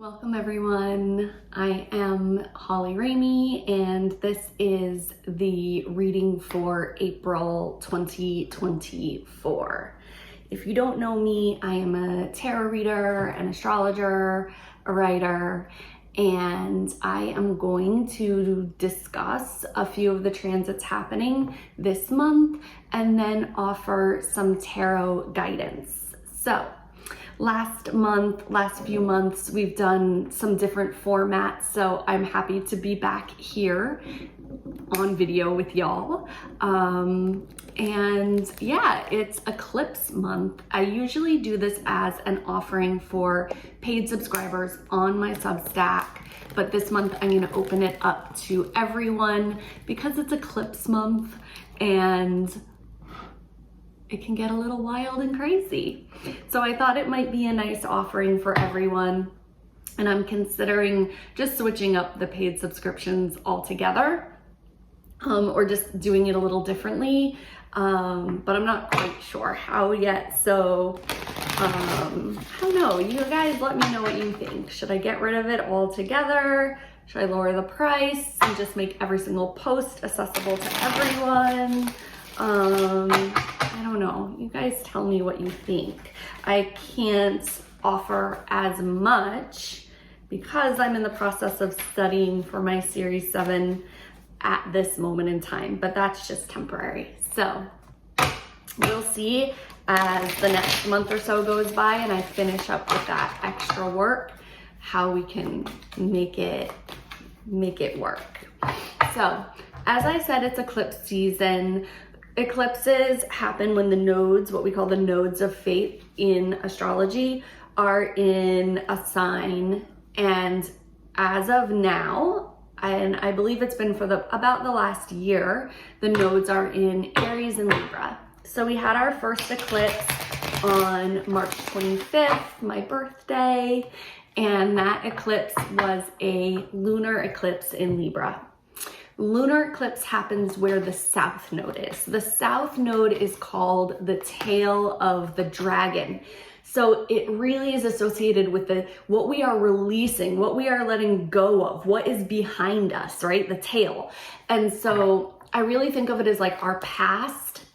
Welcome everyone. I am Holly Ramey and this is the reading for April 2024. If you don't know me, I am a tarot reader, an astrologer, a writer, and I am going to discuss a few of the transits happening this month and then offer some tarot guidance. So, last few months, we've done some different formats, so I'm happy to be back here on video with y'all. And yeah, it's eclipse month. I usually do this as an offering for paid subscribers on my Substack, but this month I'm gonna open it up to everyone because it's eclipse month and it can get a little wild and crazy. So I thought it might be a nice offering for everyone. And I'm considering just switching up the paid subscriptions altogether, or just doing it a little differently. But I'm not quite sure how yet. So I don't know, you guys let me know what you think. Should I get rid of it altogether? Should I lower the price and just make every single post accessible to everyone? I don't know. You guys tell me what you think. I can't offer as much because I'm in the process of studying for my Series 7 at this moment in time, but that's just temporary. So we'll see as the next month or so goes by and I finish up with that extra work, how we can make it work. So as I said, it's eclipse season. Eclipses happen when the nodes, what we call the nodes of fate in astrology, are in a sign. And as of now, and I believe it's been for about the last year, the nodes are in Aries and Libra. So we had our first eclipse on March 25th, my birthday, and that eclipse was a lunar eclipse in Libra. Lunar eclipse happens where the south node is. The south node is called the tail of the dragon. So it really is associated with what we are releasing, what we are letting go of, what is behind us, right? The tail. And so I really think of it as like our past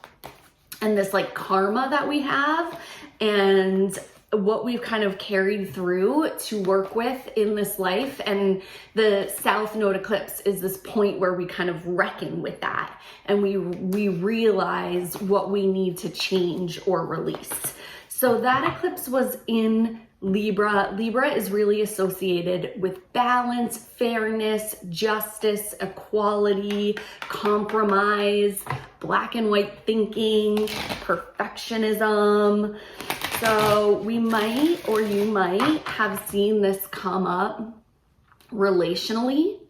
and this like karma that we have and what we've kind of carried through to work with in this life. And the South Node eclipse is this point where we kind of reckon with that and we realize what we need to change or release. So that eclipse was in Libra. Libra is really associated with balance, fairness, justice, equality, compromise, black and white thinking, perfectionism. So we might, or you might have seen this come up relationally.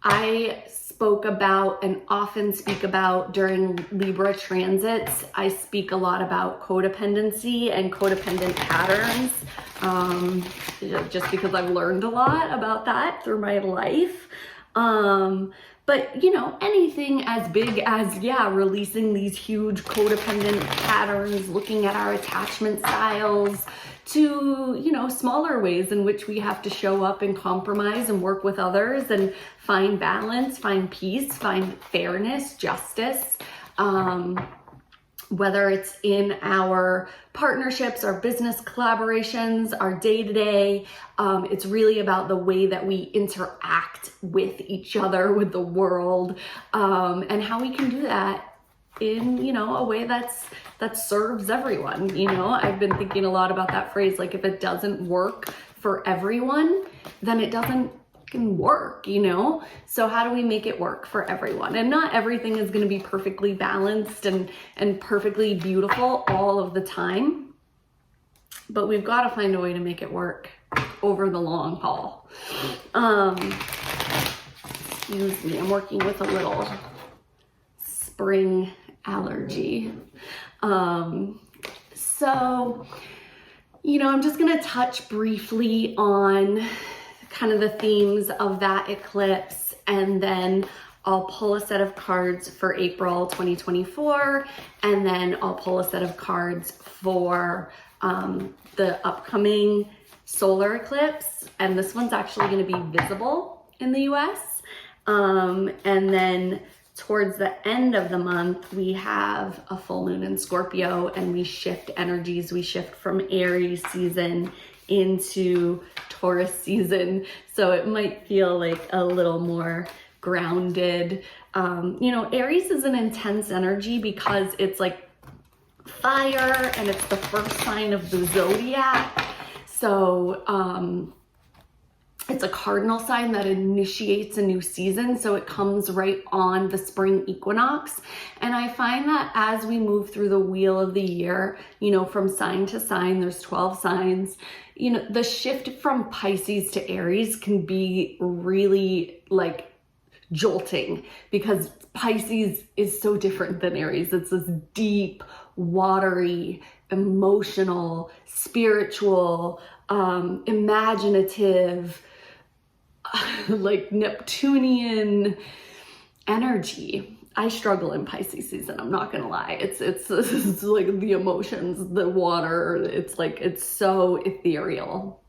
I spoke about and often speak about during Libra transits. I speak a lot about codependency and codependent patterns, just because I've learned a lot about that through my life. But you know, anything as big as, releasing these huge codependent patterns, looking at our attachment styles, to, smaller ways in which we have to show up and compromise and work with others and find balance, find peace, find fairness, justice. Whether it's in our partnerships, our business collaborations, our day-to-day, it's really about the way that we interact with each other, with the world, and how we can do that in, a way that serves everyone. I've been thinking a lot about that phrase, like if it doesn't work for everyone, then it doesn't work, So how do we make it work for everyone? And not everything is going to be perfectly balanced and perfectly beautiful all of the time, but we've got to find a way to make it work over the long haul. Excuse me, I'm working with a little spring allergy. So, I'm just going to touch briefly on kind of the themes of that eclipse, and then I'll pull a set of cards for April 2024, and then I'll pull a set of cards for the upcoming solar eclipse, and this one's actually going to be visible in the US. And then towards the end of the month, we have a full moon in Scorpio, and we shift energies. We shift from Aries season into Taurus season. So it might feel like a little more grounded. Aries is an intense energy because it's like fire and it's the first sign of the zodiac. So it's a cardinal sign that initiates a new season. So it comes right on the spring equinox. And I find that as we move through the wheel of the year, from sign to sign, there's 12 signs, the shift from Pisces to Aries can be really like jolting, because Pisces is so different than Aries. It's this deep, watery, emotional, spiritual, imaginative, like Neptunian energy. I struggle in Pisces season, I'm not gonna lie. It's like the emotions, the water, it's so ethereal.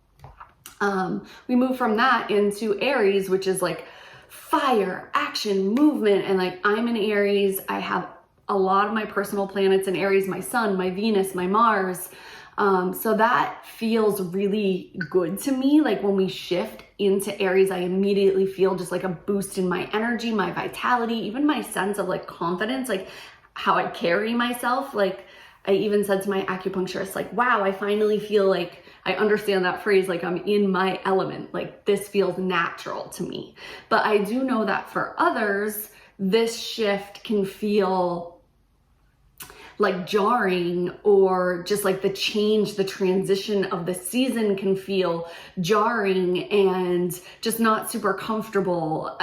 We move from that into Aries, which is like fire, action, movement, and like I'm in Aries. I have a lot of my personal planets in Aries, my Sun, my Venus, my Mars. So that feels really good to me. Like when we shift into Aries, I immediately feel just like a boost in my energy, my vitality, even my sense of like confidence, like how I carry myself. Like I even said to my acupuncturist, like, wow, I finally feel like I understand that phrase, like I'm in my element, like this feels natural to me. But I do know that for others, this shift can feel like jarring, or just like the change, the transition of the season can feel jarring and just not super comfortable.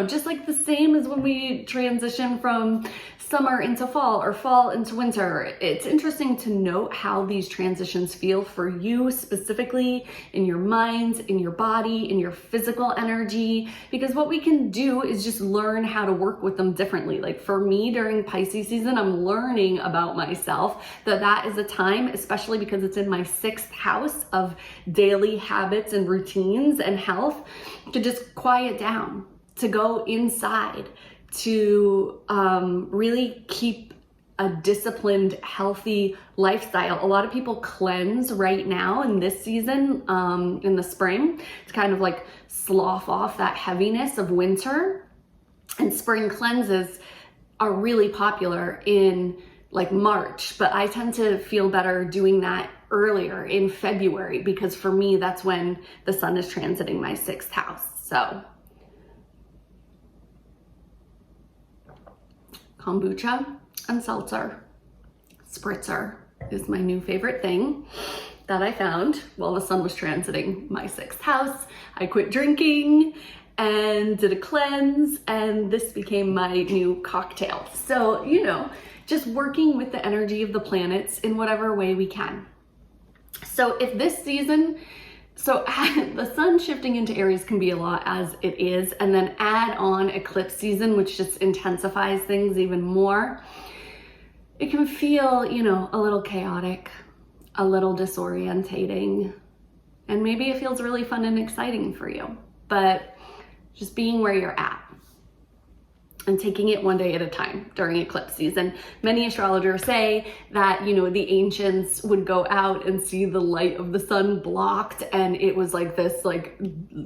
Just like the same as when we transition from summer into fall or fall into winter. It's interesting to note how these transitions feel for you specifically, in your mind, in your body, in your physical energy, because what we can do is just learn how to work with them differently. Like for me during Pisces season, I'm learning about myself that is a time, especially because it's in my 6th house of daily habits and routines and health, to just quiet down, to go inside, to really keep a disciplined, healthy lifestyle. A lot of people cleanse right now in this season, in the spring, to kind of like slough off that heaviness of winter. And spring cleanses are really popular in like March, but I tend to feel better doing that earlier in February, because for me, that's when the sun is transiting my 6th house. So kombucha and seltzer spritzer is my new favorite thing that I found while the sun was transiting my 6th house. I quit drinking and did a cleanse, and this became my new cocktail. So, just working with the energy of the planets in whatever way we can. So if this season, the sun shifting into Aries can be a lot as it is, and then add on eclipse season, which just intensifies things even more. It can feel, a little chaotic, a little disorientating, and maybe it feels really fun and exciting for you, but just being where you're at and taking it one day at a time during eclipse season. Many astrologers say that, the ancients would go out and see the light of the sun blocked, and it was like this like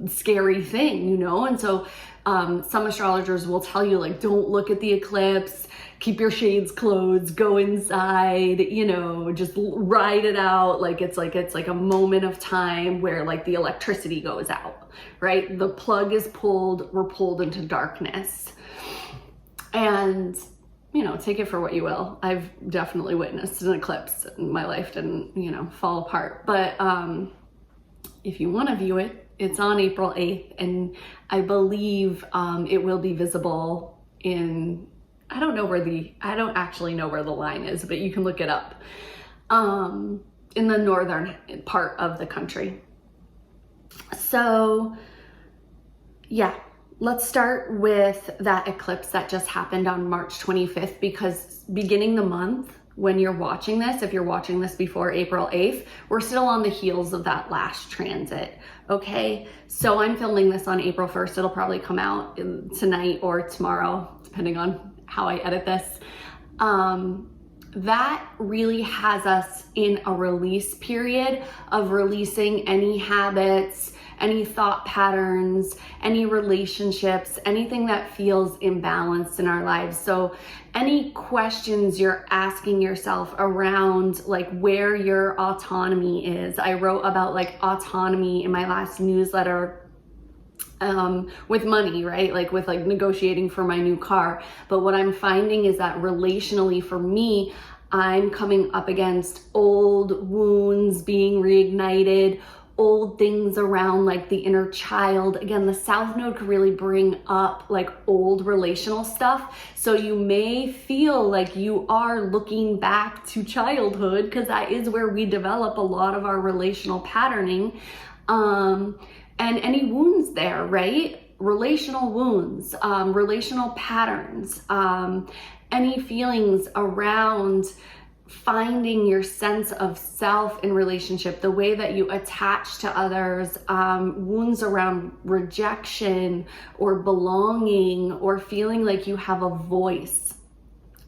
scary thing, And so some astrologers will tell you, like, don't look at the eclipse, keep your shades closed, go inside, just ride it out. Like it's like a moment of time where like the electricity goes out, right? The plug is pulled, we're pulled into darkness. And, take it for what you will. I've definitely witnessed an eclipse, and my life didn't, fall apart. But if you want to view it, it's on April 8th. And I believe it will be visible in, I don't actually know where the line is, but you can look it up, in the northern part of the country. So, yeah. Let's start with that eclipse that just happened on March 25th, because beginning the month, when you're watching this, if you're watching this before April 8th, we're still on the heels of that last transit, okay? So I'm filming this on April 1st. It'll probably come out tonight or tomorrow, depending on how I edit this. That really has us in a release period of releasing any habits, any thought patterns, any relationships, anything that feels imbalanced in our lives. So any questions you're asking yourself around like where your autonomy is. I wrote about like autonomy in my last newsletter with money, right? Like with like negotiating for my new car. But what I'm finding is that relationally for me, I'm coming up against old wounds being reignited, old things around like the inner child. Again, the South Node could really bring up like old relational stuff. So you may feel like you are looking back to childhood because that is where we develop a lot of our relational patterning. And any wounds there, right? Relational wounds, relational patterns, any feelings around finding your sense of self in relationship, the way that you attach to others, wounds around rejection or belonging or feeling like you have a voice,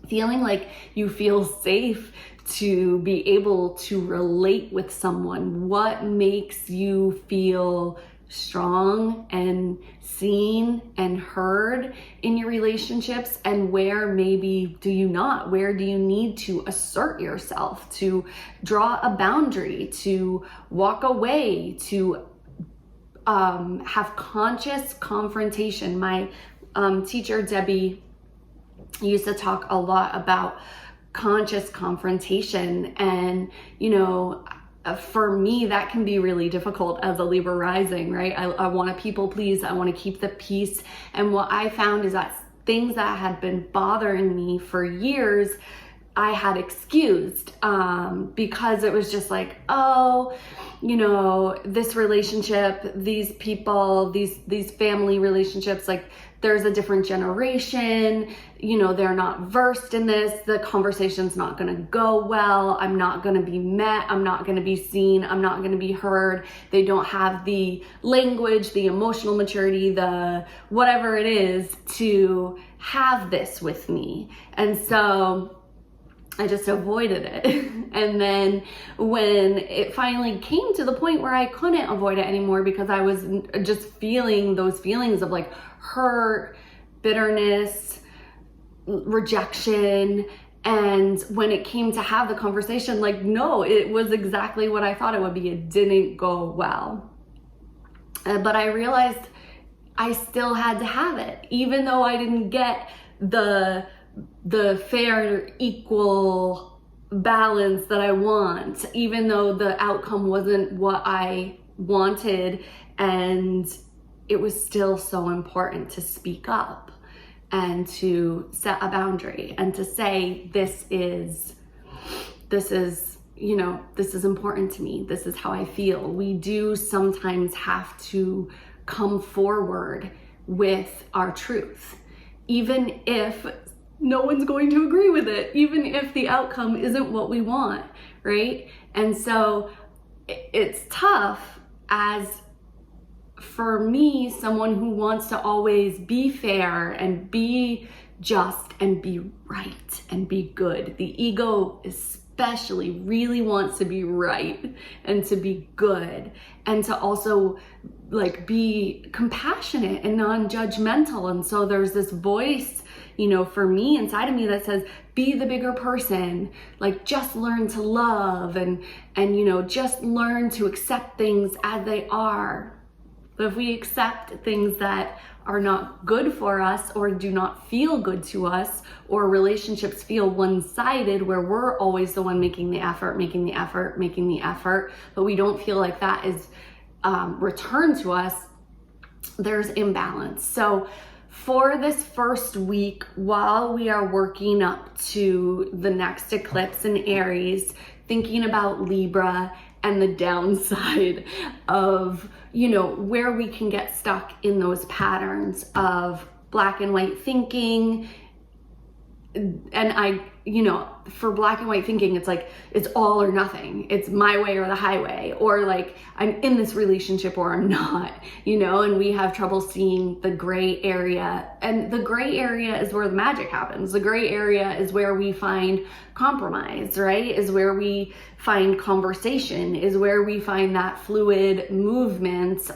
feeling like you feel safe to be able to relate with someone. What makes you feel strong and seen and heard in your relationships, and where maybe do you not? Where do you need to assert yourself, to draw a boundary, to walk away, to have conscious confrontation? My teacher Debbie used to talk a lot about conscious confrontation, and you know, for me, that can be really difficult as a Libra rising, right? I want to people please. I want to keep the peace. And what I found is that things that had been bothering me for years, I had excused because it was just like, oh, you know, this relationship, these people, these family relationships, like there's a different generation, you know, they're not versed in this. The conversation's not going to go well. I'm not going to be met. I'm not going to be seen. I'm not going to be heard. They don't have the language, the emotional maturity, the whatever it is to have this with me. And so I just avoided it. And then when it finally came to the point where I couldn't avoid it anymore because I was just feeling those feelings of like hurt, bitterness, rejection. And when it came to have the conversation, like, no, it was exactly what I thought it would be. It didn't go well. But I realized I still had to have it, even though I didn't get the fair, equal balance that I want, even though the outcome wasn't what I wanted. And it was still so important to speak up and to set a boundary and to say, this is, you know, this is important to me. This is how I feel. We do sometimes have to come forward with our truth, even if no one's going to agree with it, even if the outcome isn't what we want, right? And so it's tough as, for me, someone who wants to always be fair and be just and be right and be good. The ego especially really wants to be right and to be good and to also like be compassionate and non-judgmental. And so there's this voice, you know, for me inside of me that says, be the bigger person, like just learn to love and you know, just learn to accept things as they are. But if we accept things that are not good for us or do not feel good to us, or relationships feel one-sided where we're always the one making the effort, but we don't feel like that is returned to us, there's imbalance. So for this first week, while we are working up to the next eclipse in Aries, thinking about Libra and the downside of, you know, where we can get stuck in those patterns of black and white thinking, I, for black and white thinking, it's like, it's all or nothing. It's my way or the highway, or like I'm in this relationship or I'm not, and we have trouble seeing the gray area. And the gray area is where the magic happens. The gray area is where we find compromise, right? Is where we find conversation, is where we find that fluid movement.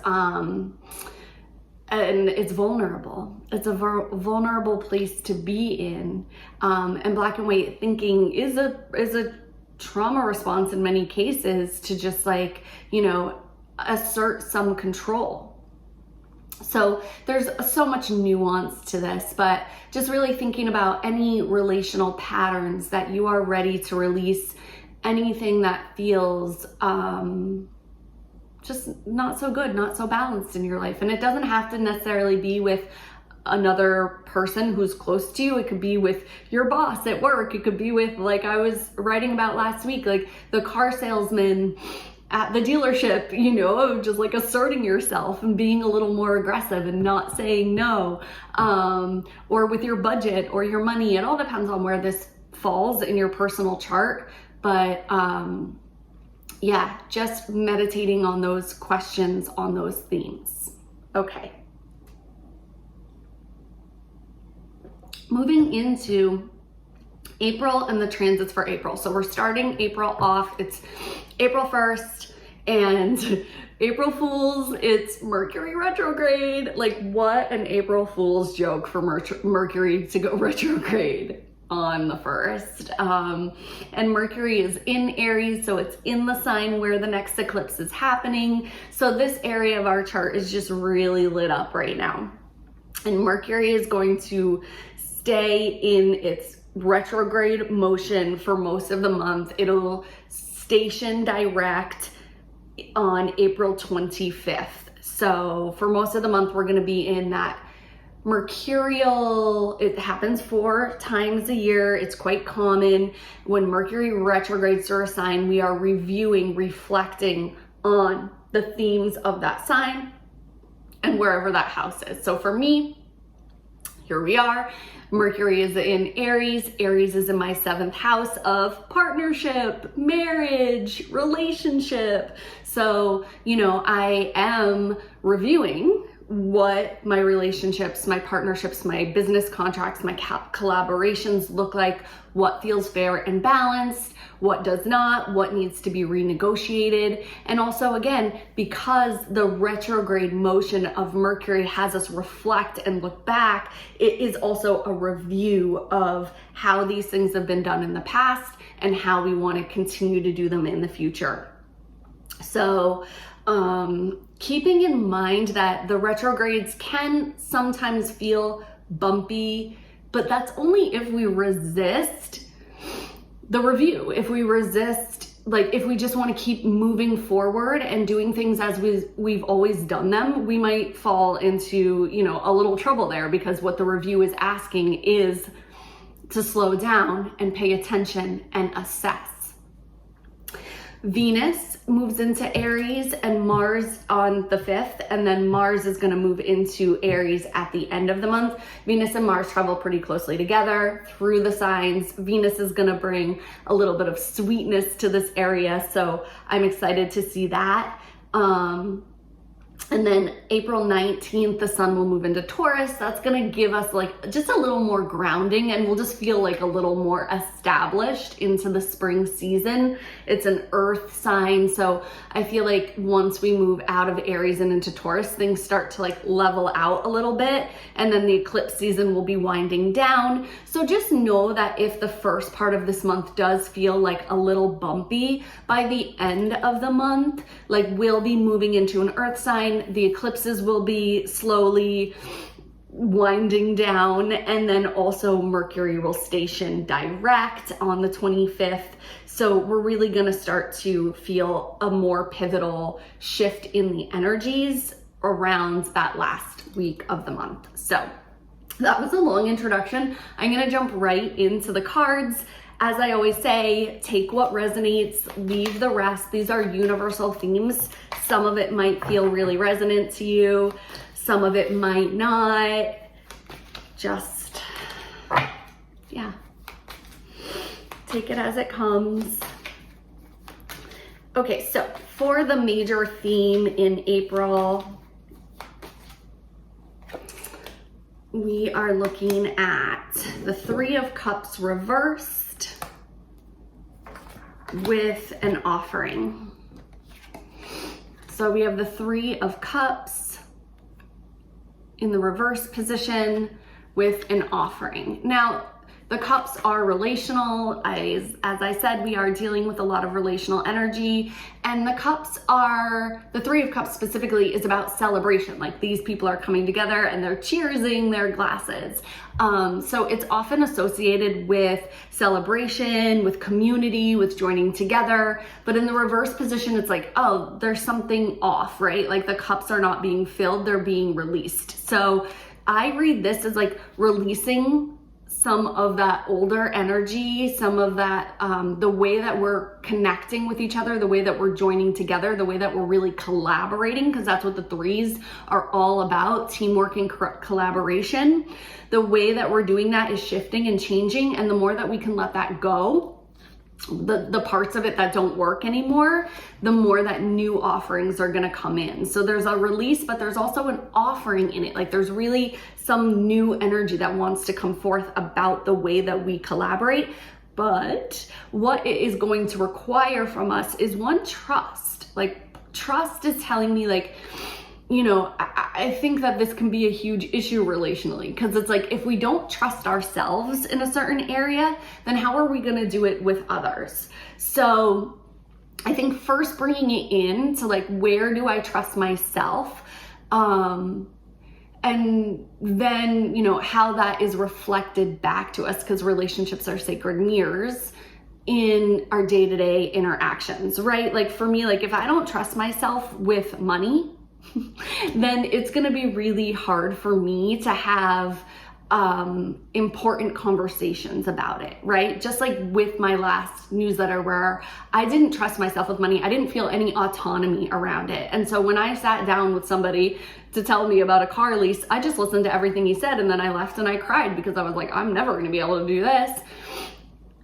And it's vulnerable. It's a vulnerable place to be in. And black and white thinking is a trauma response in many cases to just like, assert some control. So there's so much nuance to this, but just really thinking about any relational patterns that you are ready to release, anything that feels, just not so good, not so balanced in your life. And it doesn't have to necessarily be with another person who's close to you. It could be with your boss at work. It could be with, like I was writing about last week, like the car salesman at the dealership, of just like asserting yourself and being a little more aggressive and not saying no, or with your budget or your money. It all depends on where this falls in your personal chart. But yeah, just meditating on those questions, on those themes. Okay. Moving into April and the transits for April. So we're starting April off. It's April 1st and April Fools, it's Mercury retrograde. Like, what an April Fool's joke for Mercury to go retrograde on the 1st. And Mercury is in Aries, so it's in the sign where the next eclipse is happening. So this area of our chart is just really lit up right now. And Mercury is going to stay in its retrograde motion for most of the month. It'll station direct on April 25th. So for most of the month, we're going to be in that mercurial. It happens 4 times a year. It's quite common. When Mercury retrogrades through a sign, we are reviewing, reflecting on the themes of that sign and wherever that house is. So for me, here we are. Mercury is in Aries. Aries is in my 7th house of partnership, marriage, relationship. So, I am reviewing what my relationships, my partnerships, my business contracts, my collaborations look like, what feels fair and balanced, what does not, what needs to be renegotiated. And also, again, because the retrograde motion of Mercury has us reflect and look back, it is also a review of how these things have been done in the past and how we want to continue to do them in the future. So, keeping in mind that the retrogrades can sometimes feel bumpy, but that's only if we resist the review. If we resist, like if we just want to keep moving forward and doing things as we've always done them, we might fall into, a little trouble there, because what the review is asking is to slow down and pay attention and assess. Venus moves into Aries and Mars on the 5th, and then Mars is going to move into Aries at the end of the month. Venus and Mars travel pretty closely together through the signs. Venus is going to bring a little bit of sweetness to this area, so I'm excited to see that. And then April 19th, the sun will move into Taurus. That's going to give us like just a little more grounding, and we'll just feel like a little more established into the spring season. It's an earth sign. So I feel like once we move out of Aries and into Taurus, things start to like level out a little bit, and then the eclipse season will be winding down. So just know that if the first part of this month does feel like a little bumpy, by the end of the month, like we'll be moving into an earth sign. The eclipses will be slowly winding down, and then also Mercury will station direct on the 25th. So we're really going to start to feel a more pivotal shift in the energies around that last week of the month. So that was a long introduction. I'm going to jump right into the cards. As I always say, take what resonates, leave the rest. These are universal themes. Some of it might feel really resonant to you. Some of it might not. Just, yeah. take it as it comes. Okay, so for the major theme in April, we are looking at the Three of Cups reversed with an offering. So we have the Three of Cups in the reverse position with an offering. Now, the cups are relational. As I said, we are dealing with a lot of relational energy, and the Three of Cups specifically is about celebration. Like, these people are coming together and they're cheersing their glasses. So it's often associated with celebration, with community, with joining together. But in the reverse position, it's like, oh, there's something off, right? Like, the cups are not being filled, they're being released. So I read this as like releasing some of that older energy, some of that, the way that we're connecting with each other, the way that we're joining together, the way that we're really collaborating, because that's what the threes are all about, teamwork and collaboration. The way that we're doing that is shifting and changing, and the more that we can let that go, the parts of it that don't work anymore, the more that new offerings are going to come in. So there's a release, but there's also an offering in it. Like, there's really some new energy that wants to come forth about the way that we collaborate. But what it is going to require from us is one, trust. Like, trust is telling me, like, you know, I think that this can be a huge issue relationally, because it's like, if we don't trust ourselves in a certain area, then how are we going to do it with others? So I think first bringing it in to, like, where do I trust myself? And then, you know, how that is reflected back to us, because relationships are sacred mirrors in our day-to-day interactions, right? Like, for me, like, if I don't trust myself with money, then it's going to be really hard for me to have important conversations about it, right? Just like with my last newsletter, where I didn't trust myself with money, I didn't feel any autonomy around it. And so when I sat down with somebody to tell me about a car lease, I just listened to everything he said, and then I left and I cried, because I was like, I'm never going to be able to do this.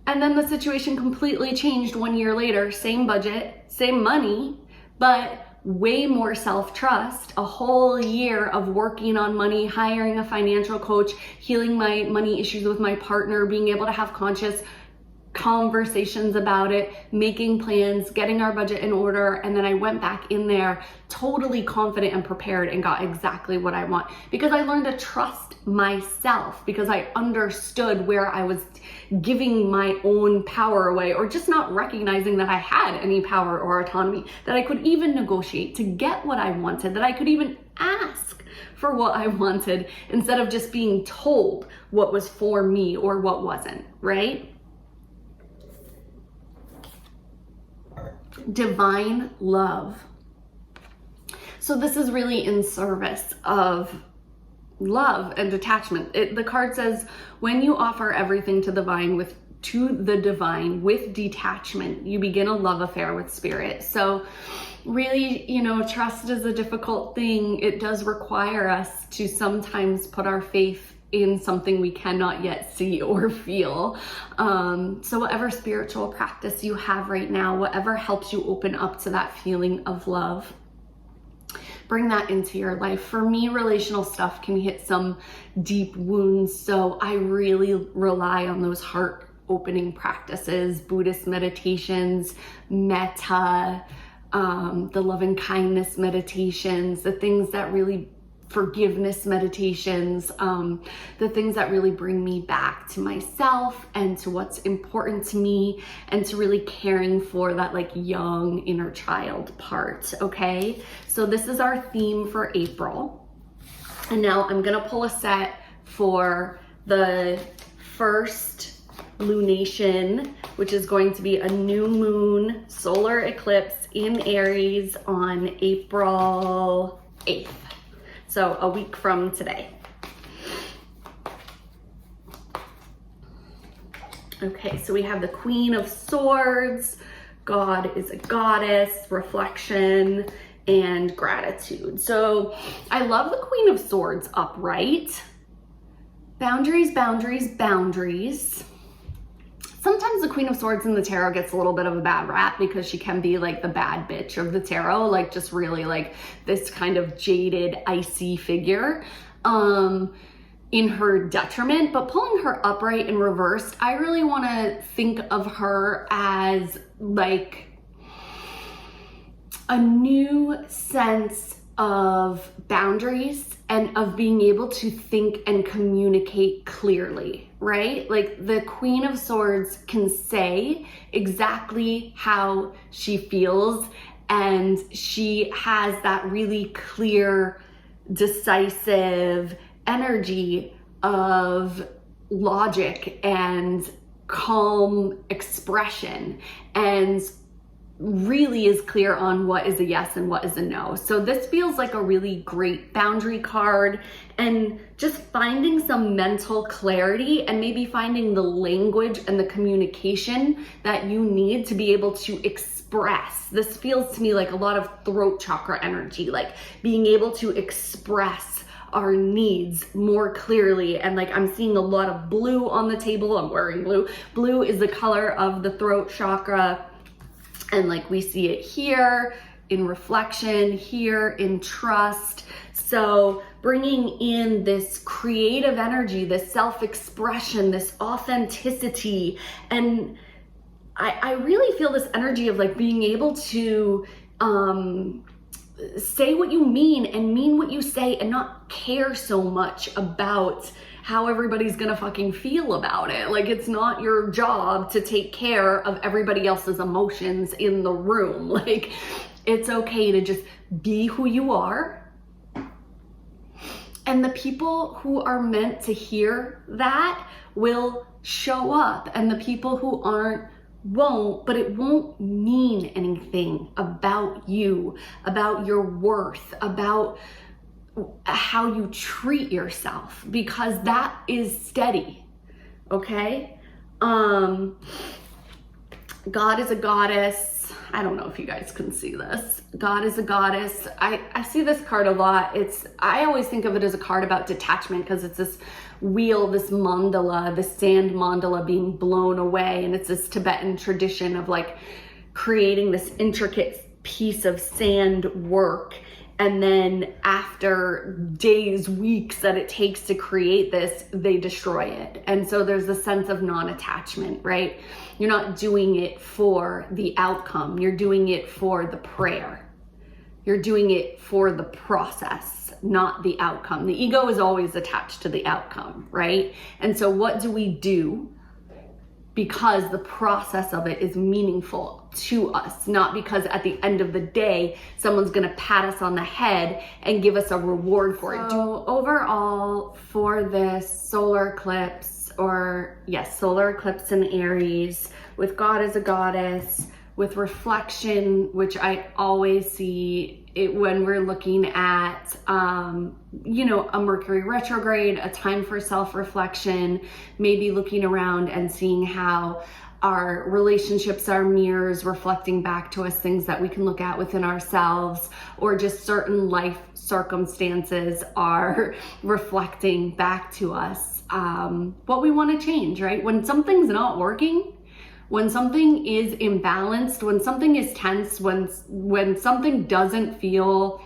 And then the situation completely changed 1 year later. Same budget, same money, but way more self-trust, a whole year of working on money, hiring a financial coach, healing my money issues with my partner, being able to have conscious conversations about it, making plans, getting our budget in order. And then I went back in there totally confident and prepared and got exactly what I want, because I learned to trust myself, because I understood where I was giving my own power away, or just not recognizing that I had any power or autonomy, that I could even negotiate to get what I wanted, that I could even ask for what I wanted, instead of just being told what was for me or what wasn't, right? Divine love. So this is really in service of love and detachment. The card says, when you offer everything to the divine with detachment, you begin a love affair with spirit. So really, you know, trust is a difficult thing. It does require us to sometimes put our faith in something we cannot yet see or feel. So whatever spiritual practice you have right now, whatever helps you open up to that feeling of love, bring that into your life. For me, relational stuff can hit some deep wounds, so I really rely on those heart opening practices, Buddhist meditations, metta, the loving kindness meditations, the things that really, forgiveness meditations, the things that really bring me back to myself and to what's important to me, and to really caring for that, like, young inner child part. Okay, so this is our theme for April, and now I'm gonna pull a set for the first lunation, which is going to be a new moon solar eclipse in Aries on April 8th. So a week from today. Okay, so we have the Queen of Swords. God is a goddess, reflection, and gratitude. So I love the Queen of Swords upright. Boundaries, boundaries, boundaries. sometimes the Queen of Swords in the tarot gets a little bit of a bad rap because she can be like the bad bitch of the tarot, like just really like this kind of jaded, icy figure in her detriment. But pulling her upright and reversed, I really want to think of her as like a new sense of boundaries and of being able to think and communicate clearly, right? Like the Queen of Swords can say exactly how she feels, and she has that really clear, decisive energy of logic and calm expression, and really is clear on what is a yes and what is a no. So this feels like a really great boundary card, and just finding some mental clarity and maybe finding the language and the communication that you need to be able to express. This feels to me like a lot of throat chakra energy, like being able to express our needs more clearly. And like I'm seeing a lot of blue on the table. I'm wearing blue. Blue is the color of the throat chakra. And like we see it here in reflection, here in trust. So bringing in this creative energy, this self-expression, this authenticity. And I really feel this energy of like being able to say what you mean and mean what you say, and not care so much about how everybody's gonna fucking feel about it. Like it's not your job to take care of everybody else's emotions in the room. Like it's okay to just be who you are. And the people who are meant to hear that will show up, and the people who aren't won't, but it won't mean anything about you, about your worth, about how you treat yourself, because that is steady. Okay. God is a goddess. I don't know if you guys can see this. God is a goddess. I see this card a lot. I always think of it as a card about detachment, because it's this wheel, this mandala, the sand mandala being blown away. And it's this Tibetan tradition of like creating this intricate piece of sand work. And then after days, weeks that it takes to create this, they destroy it. And so there's a sense of non-attachment, right? You're not doing it for the outcome. You're doing it for the prayer. You're doing it for the process, not the outcome. The ego is always attached to the outcome, right? And so what do we do? Because the process of it is meaningful to us, not because at the end of the day, someone's gonna pat us on the head and give us a reward for it. So overall, for this solar eclipse, or yes, solar eclipse in Aries, with God as a goddess, with reflection, which I always see it when we're looking at, a Mercury retrograde, a time for self-reflection, maybe looking around and seeing how our relationships are mirrors reflecting back to us things that we can look at within ourselves, or just certain life circumstances are reflecting back to us what we want to change, right? When something's not working, when something is imbalanced, when something is tense, when something doesn't feel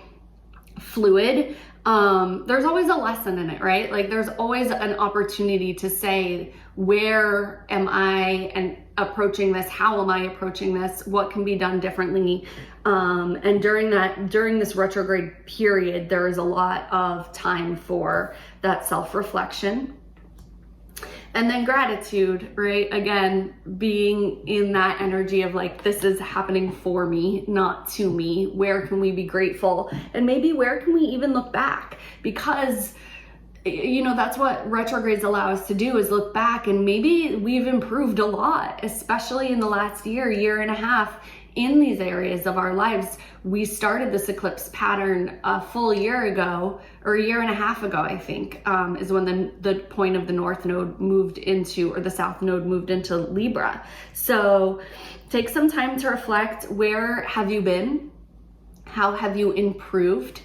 fluid, there's always a lesson in it, right? Like there's always an opportunity to say, where am I and approaching this? How am I approaching this? What can be done differently? And during this retrograde period, there is a lot of time for that self-reflection. And then gratitude, right? Again, being in that energy of like, this is happening for me, not to me. Where can we be grateful? And maybe where can we even look back? Because, that's what retrogrades allow us to do, is look back, and maybe we've improved a lot, especially in the last year and a half, in these areas of our lives. We started this eclipse pattern a full year ago, or a year and a half ago, I think, is when the point of the North Node moved into, or the South Node moved into Libra. So take some time to reflect. Where have you been? How have you improved?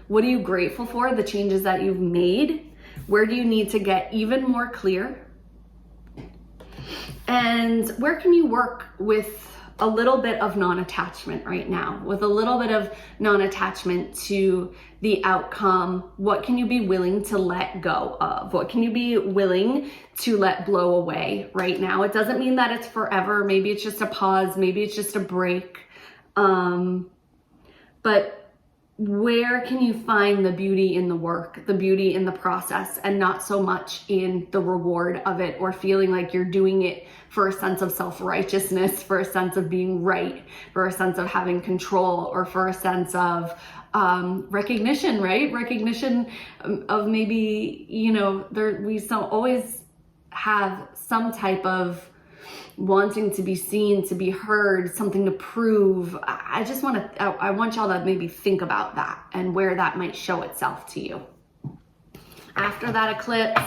What are you grateful for? The changes that you've made? Where do you need to get even more clear? And where can you work with a little bit of non-attachment right now, with a little bit of non-attachment to the outcome? What can you be willing to let go of? What can you be willing to let blow away right now? It doesn't mean that it's forever. Maybe it's just a pause. Maybe it's just a break. But where can you find the beauty in the work, the beauty in the process, and not so much in the reward of it, or feeling like you're doing it for a sense of self-righteousness, for a sense of being right, for a sense of having control, or for a sense of recognition, right? Recognition of maybe, you know, always have some type of wanting to be seen, to be heard, something to prove. I want y'all to maybe think about that and where that might show itself to you. After that eclipse,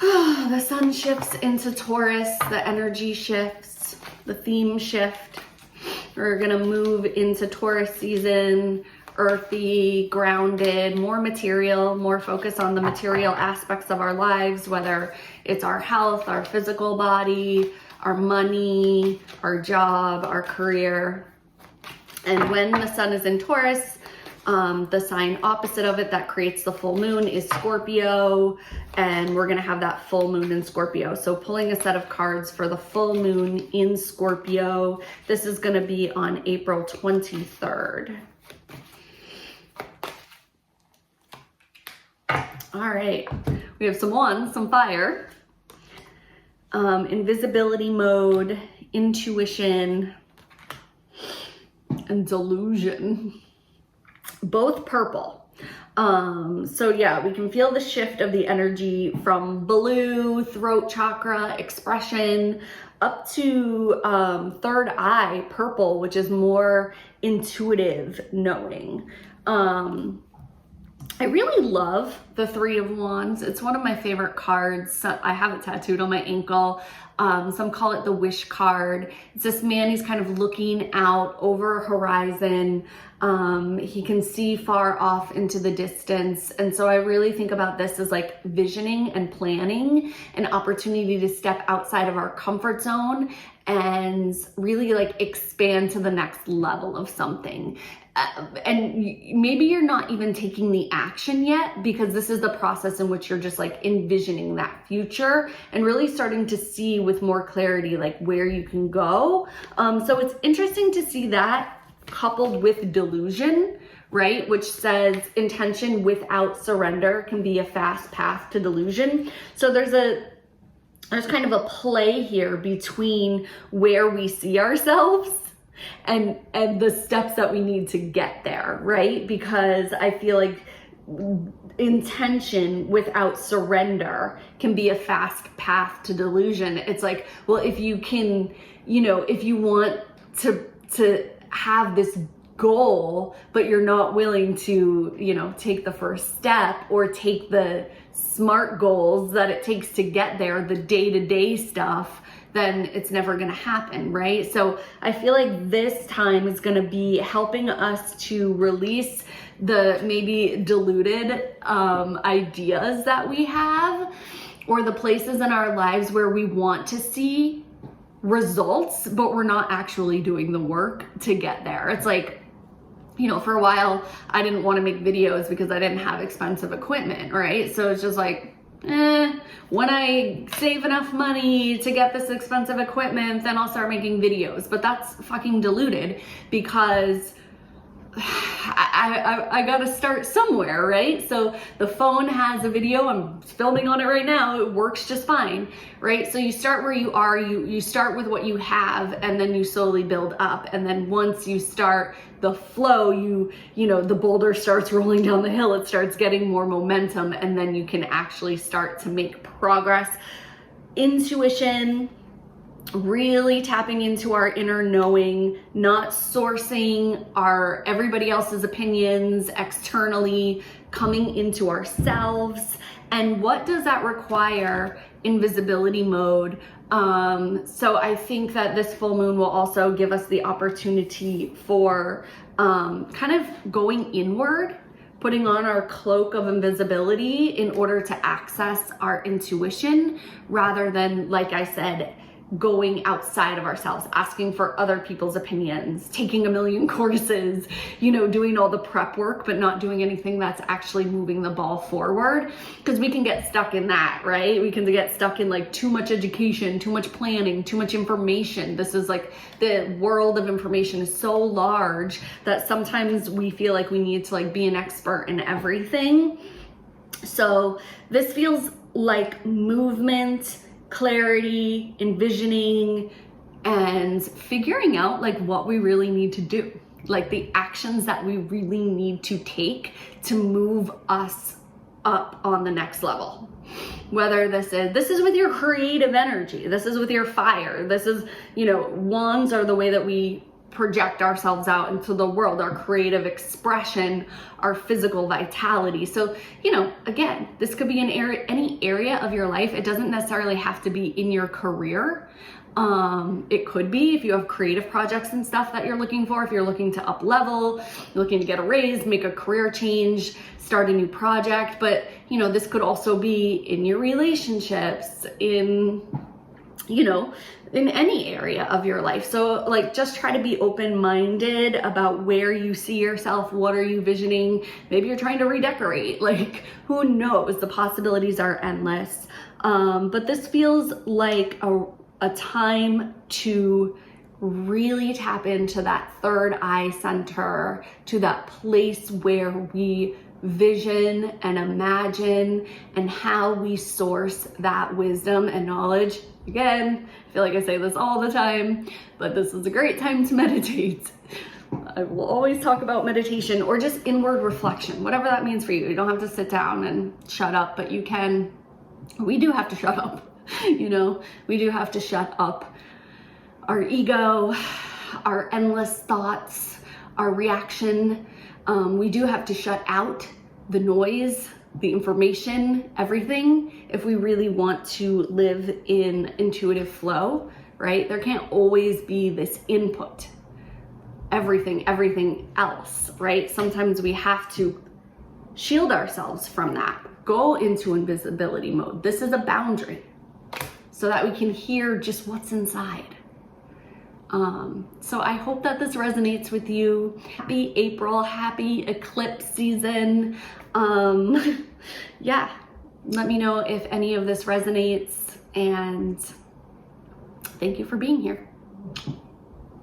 the sun shifts into Taurus, the energy shifts, the theme shift. We're gonna move into Taurus season, earthy, grounded, more material, more focus on the material aspects of our lives, whether it's our health, our physical body, our money, our job, our career. And when the sun is in Taurus, the sign opposite of it that creates the full moon is Scorpio, and we're gonna have that full moon in Scorpio. So pulling a set of cards for the full moon in Scorpio, this is gonna be on April 23rd. All right, we have some wands, some fire, invisibility mode, intuition, and delusion, both purple. So yeah, we can feel the shift of the energy from blue, throat chakra, expression, up to third eye, purple, which is more intuitive knowing. I really love the Three of Wands. It's one of my favorite cards. I have it tattooed on my ankle. Some call it the wish card. It's this man, he's kind of looking out over a horizon. He can see far off into the distance. And so I really think about this as like visioning and planning, an opportunity to step outside of our comfort zone and really like expand to the next level of something. And maybe you're not even taking the action yet, because this is the process in which you're just like envisioning that future and really starting to see with more clarity like where you can go. So it's interesting to see that coupled with delusion, right? Which says intention without surrender can be a fast path to delusion. So there's kind of a play here between where we see ourselves and the steps that we need to get there, right? Because I feel like intention without surrender can be a fast path to delusion. It's like, well, if you can, you know, if you want to have this goal, but you're not willing to, you know, take the first step or take the smart goals that it takes to get there, the day-to-day stuff, then it's never going to happen, right? So I feel like this time is going to be helping us to release the maybe diluted ideas that we have, or the places in our lives where we want to see results, but we're not actually doing the work to get there. It's like, you know, for a while, I didn't want to make videos because I didn't have expensive equipment, right? So it's just like, when I save enough money to get this expensive equipment, then I'll start making videos. But that's fucking diluted, because I gotta start somewhere, right? So the phone has a video, I'm filming on it right now, it works just fine, right? So you start where you are, you start with what you have, and then you slowly build up. And then once you start the flow, you know, the boulder starts rolling down the hill, it starts getting more momentum, and then you can actually start to make progress. Intuition, really tapping into our inner knowing, not sourcing everybody else's opinions externally, coming into ourselves. And what does that require? Invisibility mode. So I think that this full moon will also give us the opportunity for kind of going inward, putting on our cloak of invisibility in order to access our intuition, rather than, like I said, going outside of ourselves, asking for other people's opinions, taking a million courses, you know, doing all the prep work, but not doing anything that's actually moving the ball forward. Because we can get stuck in that, right? We can get stuck in like too much education, too much planning, too much information. This is like, the world of information is so large that sometimes we feel like we need to like be an expert in everything. So this feels like movement, clarity, envisioning, and figuring out like what we really need to do, like the actions that we really need to take to move us up on the next level. Whether this is with your creative energy, this is with your fire, this is, you know, wands are the way that we project ourselves out into the world, our creative expression, our physical vitality. So, you know, again, this could be any area of your life. It doesn't necessarily have to be in your career. It could be if you have creative projects and stuff that you're looking for, if you're looking to up level, looking to get a raise, make a career change, start a new project. But, you know, this could also be in your relationships, in, you know, in any area of your life. So like, just try to be open-minded about where you see yourself. What are you visioning? Maybe you're trying to redecorate, like, who knows? The possibilities are endless. But this feels like a time to really tap into that third eye center, to that place where we vision and imagine, and how we source that wisdom and knowledge. Again, I feel like I say this all the time, but this is a great time to meditate. I will always talk about meditation or just inward reflection, whatever that means for you. You don't have to sit down and shut up, but you can. We do have to shut up, you know, we do have to shut up our ego, our endless thoughts, our reaction. We do have to shut out the noise, the information, everything, if we really want to live in intuitive flow, right? There can't always be this input, everything else, right? Sometimes we have to shield ourselves from that, go into invisibility mode. This is a boundary so that we can hear just what's inside. So I hope that this resonates with you. Happy April, happy eclipse season. Yeah, let me know if any of this resonates, and thank you for being here.